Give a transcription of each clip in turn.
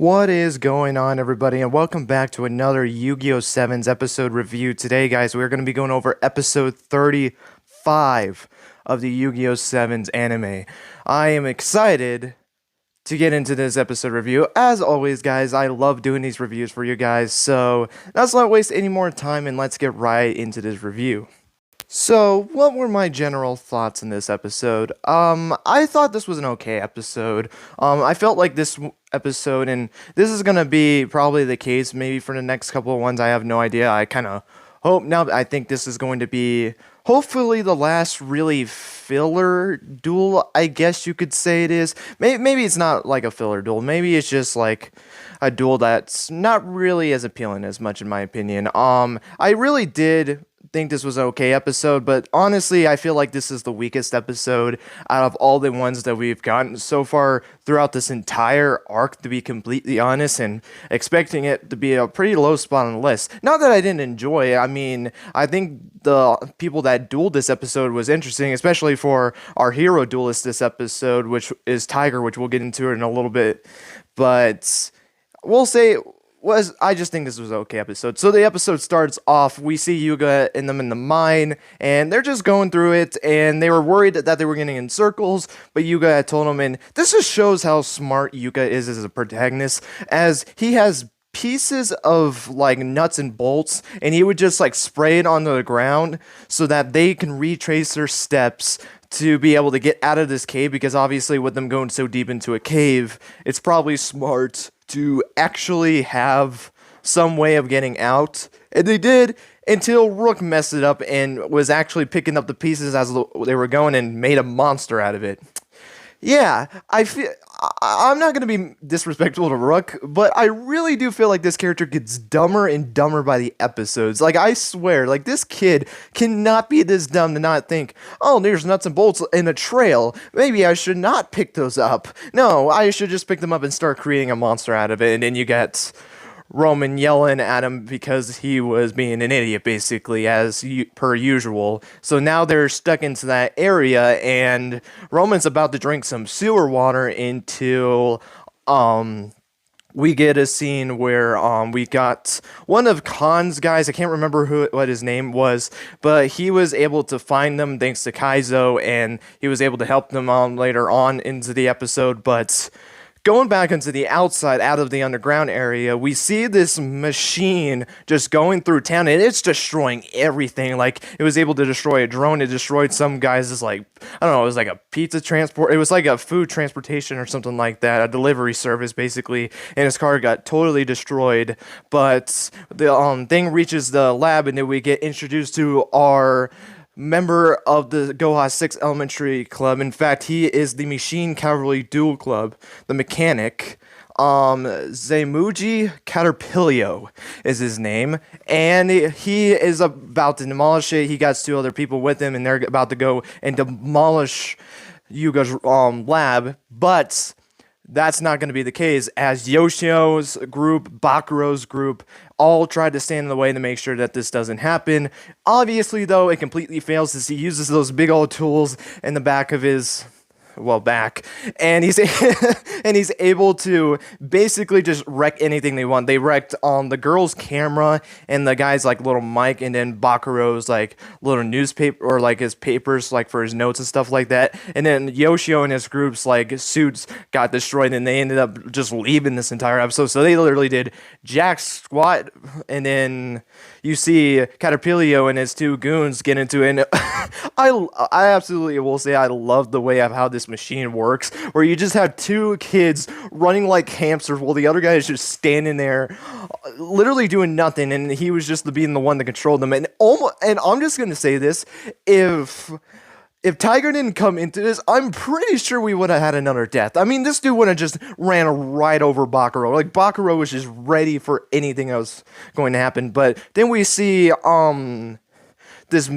What is going on, everybody, and welcome back to another Yu-Gi-Oh! Sevens episode review. Today, guys, we're going to be going over episode 35 of the Yu-Gi-Oh! Sevens anime. I am excited to get into this episode review. As always, guys, I love doing these reviews for you guys, so let's not waste any more time and let's get right into this review. So, what were my general thoughts in this episode? I thought this was an okay episode. I felt like this episode, and this is gonna be probably the case maybe for the next couple of ones, I have no idea. I kind of hope now, I think this is going to be hopefully the last really filler duel, I guess you could say it is. Maybe it's not like a filler duel, maybe it's just like a duel that's not really as appealing as much in my opinion. I really did think this was an okay episode, but honestly, I feel like this is the weakest episode out of all the ones that we've gotten so far throughout this entire arc, to be completely honest, and expecting it to be a pretty low spot on the list. Not that I didn't enjoy it. I mean, I think the people that dueled this episode was interesting, especially for our hero duelist this episode, which is Tiger, which we'll get into in a little bit, but we'll say I just think this was an okay episode. So the episode starts off, we see Yuga and them in the mine, and they're just going through it, and they were worried that they were getting in circles, but Yuga had told them, and this just shows how smart Yuga is as a protagonist, as he has pieces of like nuts and bolts, and he would just like spray it onto the ground so that they can retrace their steps to be able to get out of this cave, because obviously with them going so deep into a cave, it's probably smart to actually have some way of getting out. And they did, until Rook messed it up and was actually picking up the pieces as they were going and made a monster out of it. Yeah, I'm not going to be disrespectful to Rook, but I really do feel like this character gets dumber and dumber by the episodes. Like, I swear, like, this kid cannot be this dumb to not think, oh, there's nuts and bolts in a trail. Maybe I should not pick those up. No, I should just pick them up and start creating a monster out of it. And then you get Roman yelling at him because he was being an idiot, basically, as per usual. So now they're stuck into that area, and Roman's about to drink some sewer water until we get a scene where we got one of Khan's guys, I can't remember what his name was, but he was able to find them thanks to Kaizo, and he was able to help them later on into the episode. But going back into the outside, out of the underground area, we see this machine just going through town, and it's destroying everything. Like, it was able to destroy a drone, it destroyed some guys' like, I don't know, it was like a pizza transport, it was like a food transportation or something like that, a delivery service, basically, and his car got totally destroyed. But the thing reaches the lab, and then we get introduced to our member of the Goha 6 Elementary Club. In fact, he is the Machine Cavalry Duel Club, the mechanic. Zemuji Caterpillar is his name, and he is about to demolish it. He got two other people with him, and they're about to go and demolish Yuga's lab, but that's not going to be the case, as Yoshio's group, Bakuro's group, all tried to stand in the way to make sure that this doesn't happen. Obviously, though, it completely fails as he uses those big old tools in the back of his, well, back, and he's and he's able to basically just wreck anything they want. They wrecked the girl's camera and the guy's like little mic, and then Bakuro's like little newspaper, or like his papers like for his notes and stuff like that. And then Yoshio and his group's like suits got destroyed, and they ended up just leaving this entire episode. So they literally did jack squat, and then you see Caterpillar and his two goons get into it. And I absolutely will say I love the way of how this machine works, where you just have two kids running like hamsters while the other guy is just standing there literally doing nothing, and he was just being the one to control them. And I'm just gonna say this, if Tiger didn't come into this, I'm pretty sure we would have had another death. I mean, this dude would have just ran right over Bakuro. Like, Bakuro was just ready for anything else going to happen. But then we see this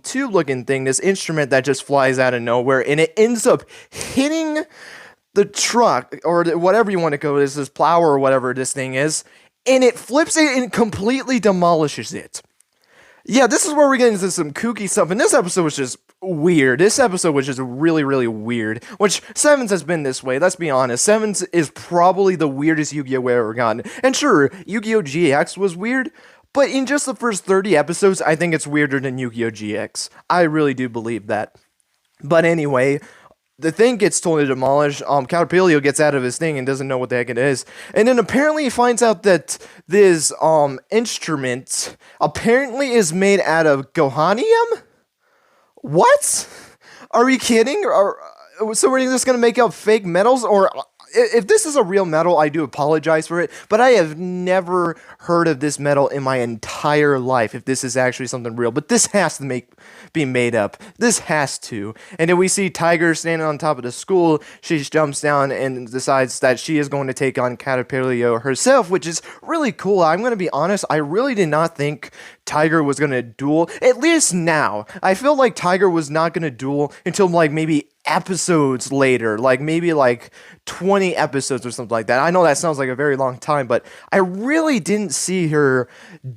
tube-looking thing, this instrument that just flies out of nowhere, and it ends up hitting the truck, or whatever you want to call it, this plow or whatever this thing is, and it flips it and completely demolishes it. Yeah, this is where we get into some kooky stuff, and this episode was just weird. This episode was just really, really weird. Which Sevens has been this way. Let's be honest. Sevens is probably the weirdest Yu-Gi-Oh we've ever gotten. And sure, Yu-Gi-Oh GX was weird, but in just the first 30 episodes, I think it's weirder than Yu-Gi-Oh GX. I really do believe that. But anyway, the thing gets totally demolished. Caterpillar gets out of his thing and doesn't know what the heck it is. And then apparently he finds out that this instrument apparently is made out of gohanium? What? Are we kidding? So we're just gonna make up fake metals? Or if this is a real metal, I do apologize for it, but I have never heard of this metal in my entire life, if this is actually something real. But this has to be made up. This has to. And then we see Tiger standing on top of the school. She jumps down and decides that she is going to take on Caterpillar herself, which is really cool. I'm going to be honest, I really did not think Tiger was going to duel, at least now. I feel like Tiger was not going to duel until like maybe episodes later, like maybe like 20 episodes or something like that. I know that sounds like a very long time, but I really didn't see her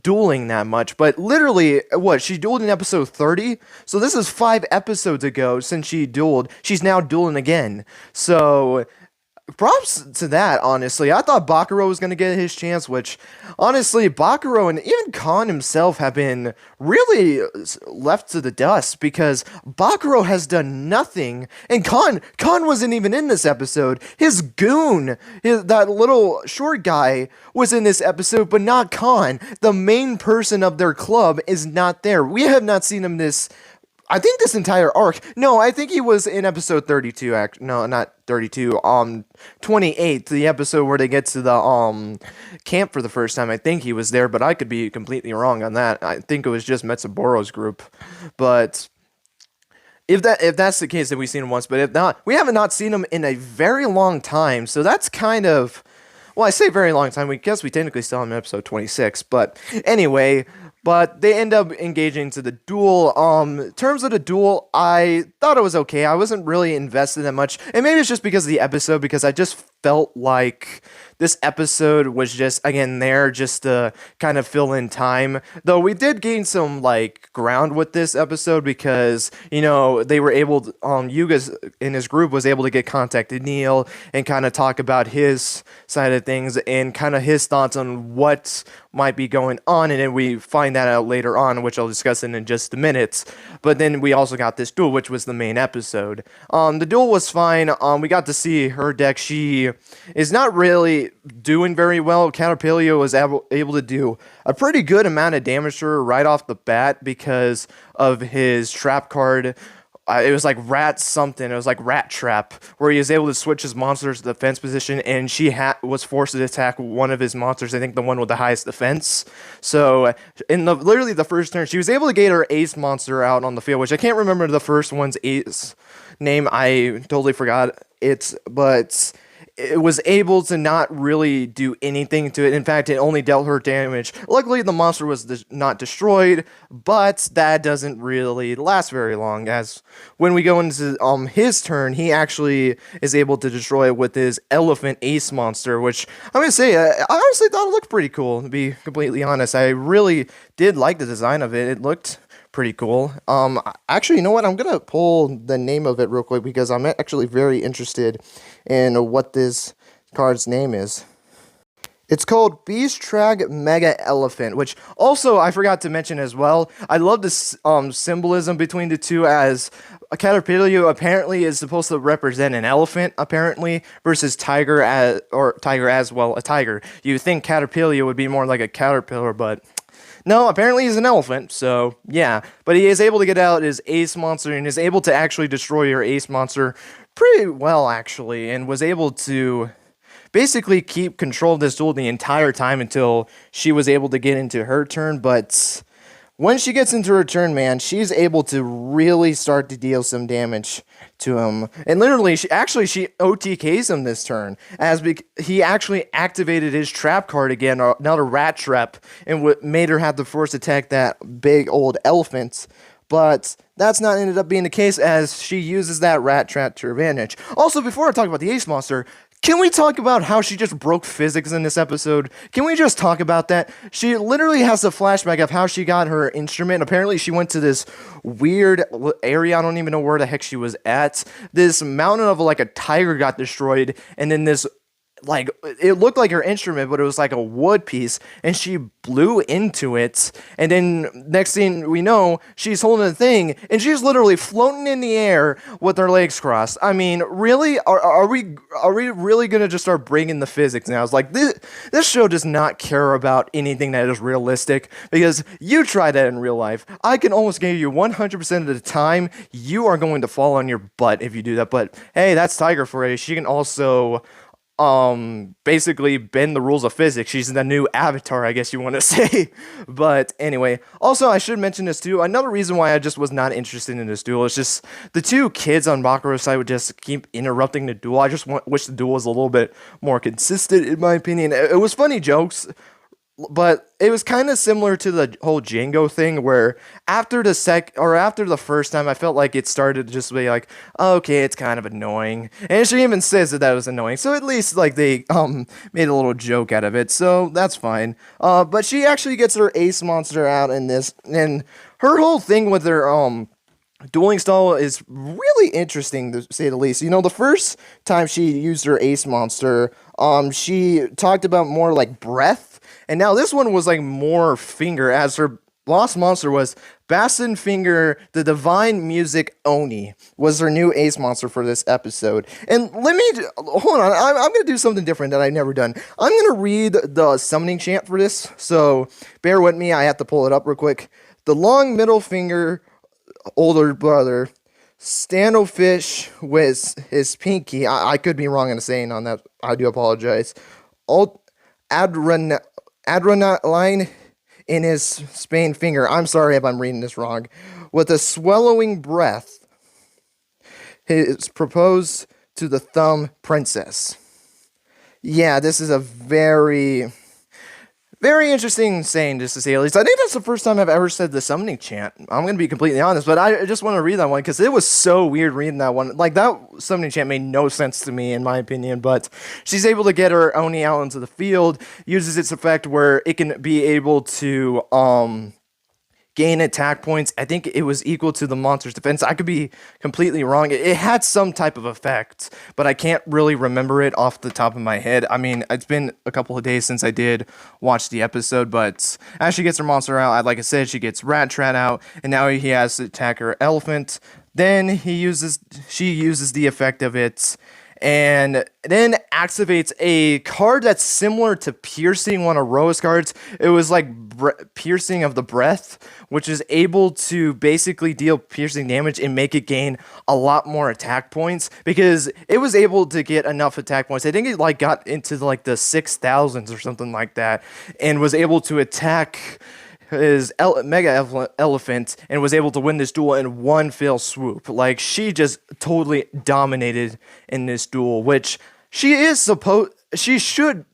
dueling that much. But literally, what, she dueled in episode 30? So this is 5 episodes ago since she dueled. She's now dueling again. So props to that, honestly. I thought Bakuro was going to get his chance, which, honestly, Bakuro and even Khan himself have been really left to the dust, because Bakuro has done nothing, and Khan wasn't even in this episode. His goon, that little short guy, was in this episode, but not Khan. The main person of their club is not there. We have not seen him I think this entire arc. No, I think he was in episode 32. No, not 32. 28, the episode where they get to the camp for the first time. I think he was there, but I could be completely wrong on that. I think it was just Metsuboro's group. But if that's the case, then we've seen him once. But if not, we have not seen him in a very long time. So that's kind of, well, I say very long time. We guess we technically still have him in episode 26. But anyway. But they end up engaging to the duel. In terms of the duel, I thought it was okay. I wasn't really invested that much. And maybe it's just because of the episode, because I just felt like this episode was just, again, there just to kind of fill in time. Though we did gain some, like, ground with this episode, because, you know, they were able to, Yuga in his group was able to get contact to Neil and kind of talk about his side of things and kind of his thoughts on what might be going on, and then we find that out later on, which I'll discuss in just a minute. But then we also got this duel, which was the main episode. The duel was fine. We got to see her deck. She is not really doing very well. Caterpillar was able to do a pretty good amount of damage to her right off the bat because of his trap card. It was like Rat something. It was like Rat Trap, where he was able to switch his monsters to defense position, and she was forced to attack one of his monsters. I think the one with the highest defense. So in literally the first turn, she was able to get her ace monster out on the field, which I can't remember the first one's ace name. I totally forgot it, but it was able to not really do anything to it. In fact, it only dealt her damage. Luckily, the monster was not destroyed, but that doesn't really last very long, as when we go into his turn, he actually is able to destroy it with his elephant ace monster, which I'm going to say, I honestly thought it looked pretty cool, to be completely honest. I really did like the design of it. It looked pretty cool. Actually, you know what? I'm gonna pull the name of it real quick, because I'm actually very interested in what this card's name is. It's called Beast Trag Mega Elephant, which also I forgot to mention as well. I love this symbolism between the two, as a Caterpillar apparently is supposed to represent an elephant, apparently, versus tiger as well, a tiger. You think Caterpillar would be more like a caterpillar, but no, apparently he's an elephant, so yeah. But he is able to get out his ace monster and is able to actually destroy your ace monster pretty well, actually, and was able to basically keep control of this duel the entire time until she was able to get into her turn. But when she gets into her turn, man, she's able to really start to deal some damage to him. And literally, she OTKs him this turn, as he actually activated his trap card again, another rat trap, and made her have to force attack that big old elephant. But that's not ended up being the case, as she uses that rat trap to her advantage. Also, before I talk about the ace monster, Can we talk about how she just broke physics in this episode? Can we just talk about that? She literally has a flashback of how she got her instrument. Apparently, she went to this weird area. I don't even know where the heck she was at. This mountain of like a tiger got destroyed, and then this like it looked like her instrument, but it was like a wood piece, and she blew into it. And then next thing we know, she's holding a thing, and she's literally floating in the air with her legs crossed. I mean, really, are we really gonna just start breaking the physics now? It's like this show does not care about anything that is realistic, because you try that in real life. I can almost guarantee you 100% of the time you are going to fall on your butt if you do that. But hey, that's Tiger for you. She can also basically bend the rules of physics. She's the new Avatar, I guess you want to say. But anyway, also I should mention this too. Another reason why I just was not interested in this duel is just the two kids on Bakuro's side would just keep interrupting the duel. I just wish the duel was a little bit more consistent, in my opinion. It was funny jokes, but it was kind of similar to the whole Django thing, where after the first time, I felt like it started to just be like, okay, it's kind of annoying, and she even says that was annoying. So at least like they made a little joke out of it, so that's fine. But she actually gets her ace monster out in this, and her whole thing with her dueling style is really interesting, to say the least. You know, the first time she used her ace monster, she talked about more like breath. And now this one was like more finger, as her lost monster was Bassin Finger, the Divine Music Oni, was her new ace monster for this episode. And hold on, I'm going to do something different that I've never done. I'm going to read the summoning chant for this, so bear with me, I have to pull it up real quick. The long middle finger, older brother, Standofish with his pinky, I could be wrong in saying on that, I do apologize. Adrenaline in his Spain finger. I'm sorry if I'm reading this wrong. With a swallowing breath, is proposed to the thumb princess. Yeah, this is a very interesting saying, just to say at least. I think that's the first time I've ever said the summoning chant. I'm going to be completely honest, but I just want to read that one because it was so weird reading that one. Like, that summoning chant made no sense to me, in my opinion, but she's able to get her Oni out into the field, uses its effect where it can be able to gain attack points. I think it was equal to the monster's defense. I could be completely wrong. It had some type of effect, but I can't really remember it off the top of my head. I mean, it's been a couple of days since I did watch the episode, but as she gets her monster out, like I said, she gets Rattrap out, and now he has to attack her elephant. Then she uses the effect of it, and then activates a card that's similar to Piercing, one of Rose cards. It was like Piercing of the Breath, which is able to basically deal piercing damage and make it gain a lot more attack points, because it was able to get enough attack points. I think it like got into like the 6,000s or something like that, and was able to attack his Mega Elephant and was able to win this duel in one fell swoop. Like, she just totally dominated in this duel, which she should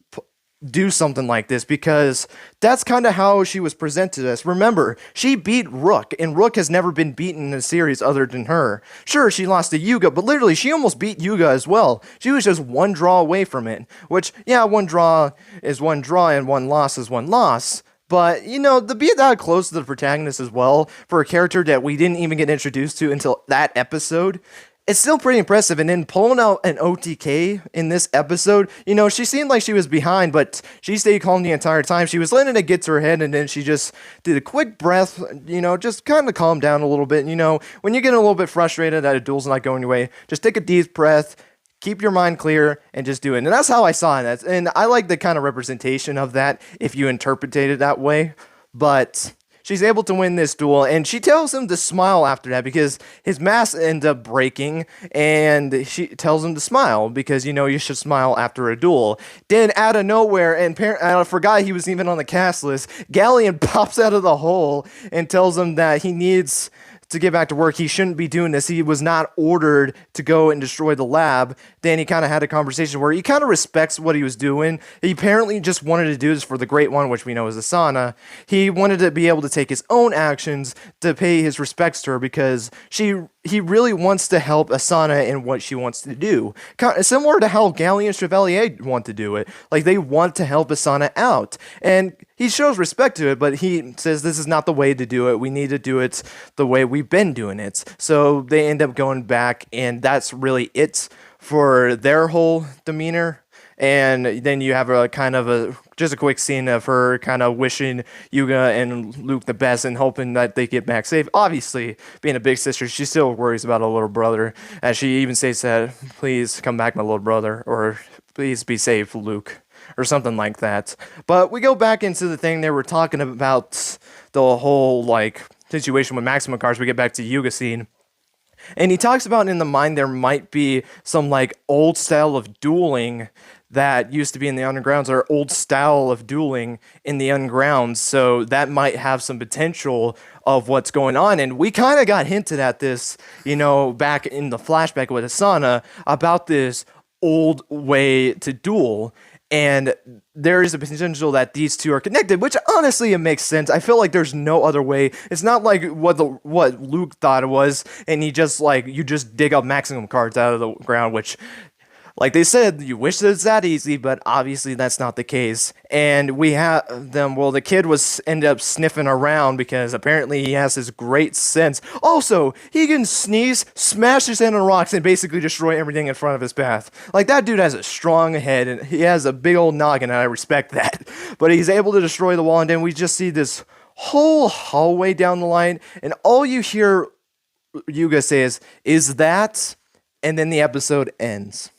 do something like this, because that's kind of how she was presented as. Remember, she beat Rook, and Rook has never been beaten in a series other than her. Sure, she lost to Yugioh, but literally, she almost beat Yugioh as well. She was just one draw away from it, which, yeah, one draw is one draw, and one loss is one loss. But, you know, to be that close to the protagonist as well, for a character that we didn't even get introduced to until that episode, it's still pretty impressive. And then pulling out an OTK in this episode, you know, she seemed like she was behind, but she stayed calm the entire time. She was letting it get to her head, and then she just did a quick breath, you know, just kind of calm down a little bit. You know, when you're getting a little bit frustrated that a duel's not going your way, just take a deep breath, keep your mind clear, and just do it. And that's how I saw it. And I like the kind of representation of that if you interpretate it that way. But she's able to win this duel, and she tells him to smile after that, because his mask ends up breaking, and she tells him to smile because, you know, you should smile after a duel. Then out of nowhere, and I forgot he was even on the cast list, Galleon pops out of the hole and tells him that he needs to get back to work. He shouldn't be doing this. He was not ordered to go and destroy the lab. Then he kind of had a conversation where he kind of respects what he was doing. He apparently just wanted to do this for the Great One, which we know is Asana. He wanted to be able to take his own actions to pay his respects to her, because she he really wants to help Asana in what she wants to do. Similar to how Galli and Chevalier want to do it. Like, they want to help Asana out. And he shows respect to it, but he says this is not the way to do it. We need to do it the way we've been doing it. So they end up going back, and that's really it for their whole demeanor. And then you have a kind of just a quick scene of her kind of wishing Yuga and Luke the best and hoping that they get back safe. Obviously, being a big sister, she still worries about a little brother, and she even says that, "Please come back, my little brother," or "Please be safe, Luke," or something like that. But we go back into the thing they were talking about, the whole like situation with Maximum Cars. We get back to Yuga scene. And he talks about in the mind there might be some like old style of dueling that used to be in the undergrounds, or old style of dueling in the undergrounds. So that might have some potential of what's going on. And we kind of got hinted at this, back in the flashback with Asana about this old way to duel. And there is a potential that these two are connected, which honestly it makes sense. I feel like there's no other way. It's not like what Luke thought it was, and he just like you just dig up maximum cards out of the ground, which, like they said, you wish it's that easy, but obviously that's not the case. And we have them. Well, the kid ended up sniffing around because apparently he has this great sense. Also, he can sneeze, smash his head on rocks, and basically destroy everything in front of his path. Like, that dude has a strong head, and he has a big old noggin, and I respect that. But he's able to destroy the wall, and then we just see this whole hallway down the line, and all you hear Yuga say is that, and then the episode ends.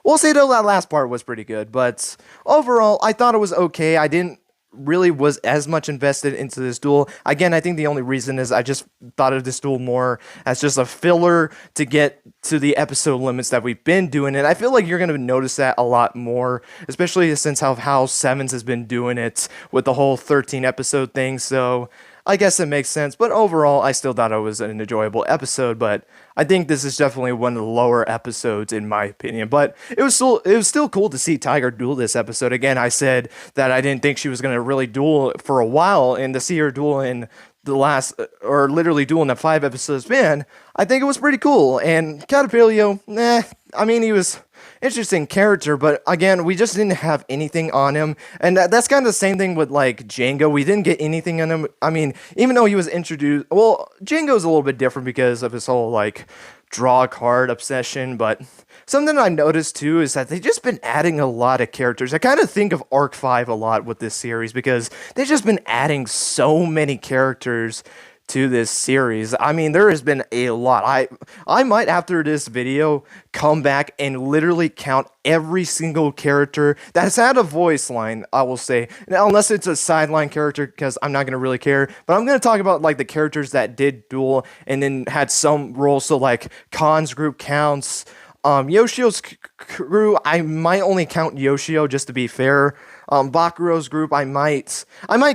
We'll say that last part was pretty good, but overall, I thought it was okay. I didn't really was as much invested into this duel. Again, I think the only reason is I just thought of this duel more as just a filler to get to the episode limits that we've been doing, and I feel like you're going to notice that a lot more, especially since how Sevens has been doing it with the whole 13 episode thing, so I guess it makes sense. But overall, I still thought it was an enjoyable episode, but I think this is definitely one of the lower episodes in my opinion. But it was still cool to see Tiger duel this episode. Again, I said that I didn't think she was going to really duel for a while, and to see her duel in the last, or literally duel in the 5 episodes span, I think it was pretty cool. And Caterpillar, I mean, he was interesting character, but again, we just didn't have anything on him, and that's kind of the same thing with like Django. We didn't get anything on him. I mean, even though he was introduced, well, Django's a little bit different because of his whole like draw card obsession, but something I noticed too is that they've just been adding a lot of characters. I kind of think of Arc 5 a lot with this series because they've just been adding so many characters to this series. I mean, there has been a lot. I might, after this video, come back and literally count every single character that's had a voice line, I will say. Now, unless it's a sideline character, because I'm not going to really care. But I'm going to talk about like the characters that did duel and then had some roles. So like Khan's group counts. Yoshio's crew, I might only count Yoshio just to be fair. Bakuro's group, I might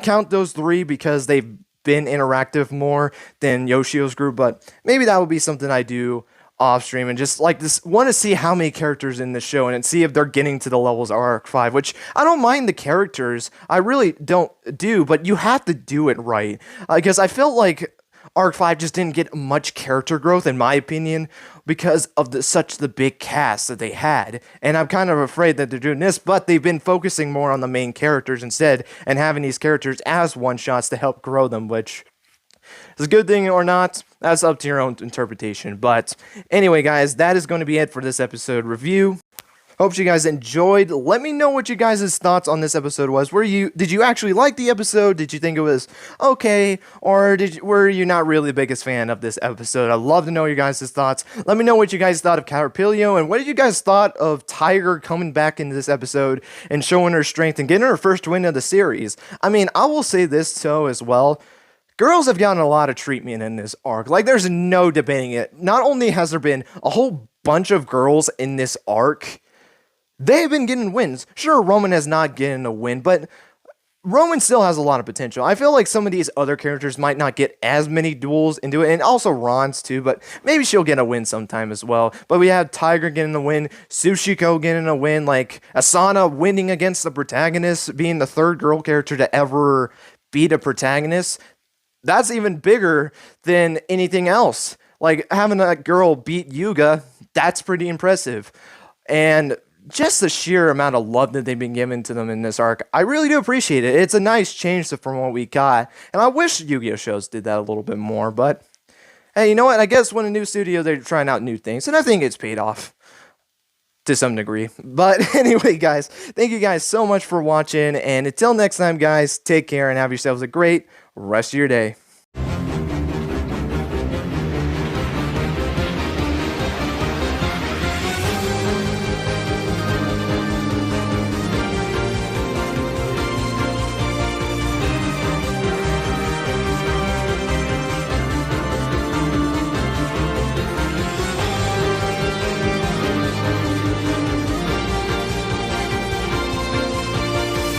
count those 3 because they've been interactive more than Yoshio's group, but maybe that would be something I do off stream, and just like this, want to see how many characters in the show and see if they're getting to the levels of Arc 5, which I don't mind the characters, I really don't do, but you have to do it right, because I felt like Arc 5 just didn't get much character growth, in my opinion, because of such the big cast that they had. And I'm kind of afraid that they're doing this, but they've been focusing more on the main characters instead, and having these characters as one-shots to help grow them, which is a good thing or not, that's up to your own interpretation. But anyway, guys, that is going to be it for this episode review. Hope you guys enjoyed. Let me know what you guys' thoughts on this episode was. Did you actually like the episode? Did you think it was okay? Or were you not really the biggest fan of this episode? I'd love to know your guys' thoughts. Let me know what you guys thought of Caterpillar, and what did you guys thought of Tiger coming back into this episode and showing her strength and getting her first win of the series. I mean, I will say this too as well. Girls have gotten a lot of treatment in this arc. Like, there's no debating it. Not only has there been a whole bunch of girls in this arc, they've been getting wins. Sure, Roman has not gotten a win, but Roman still has a lot of potential. I feel like some of these other characters might not get as many duels into it, and also Ron's too, but maybe she'll get a win sometime as well. But we have Tiger getting a win, Tsuchiko getting a win, like Asana winning against the protagonist, being the 3rd girl character to ever beat a protagonist. That's even bigger than anything else. Like having a girl beat Yuga, that's pretty impressive. And just the sheer amount of love that they've been giving to them in this arc, I really do appreciate it. It's a nice change from what we got. And I wish Yu-Gi-Oh shows did that a little bit more, but hey, you know what? I guess when a new studio, they're trying out new things, and I think it's paid off to some degree. But anyway, guys, thank you guys so much for watching. And until next time, guys, take care and have yourselves a great rest of your day.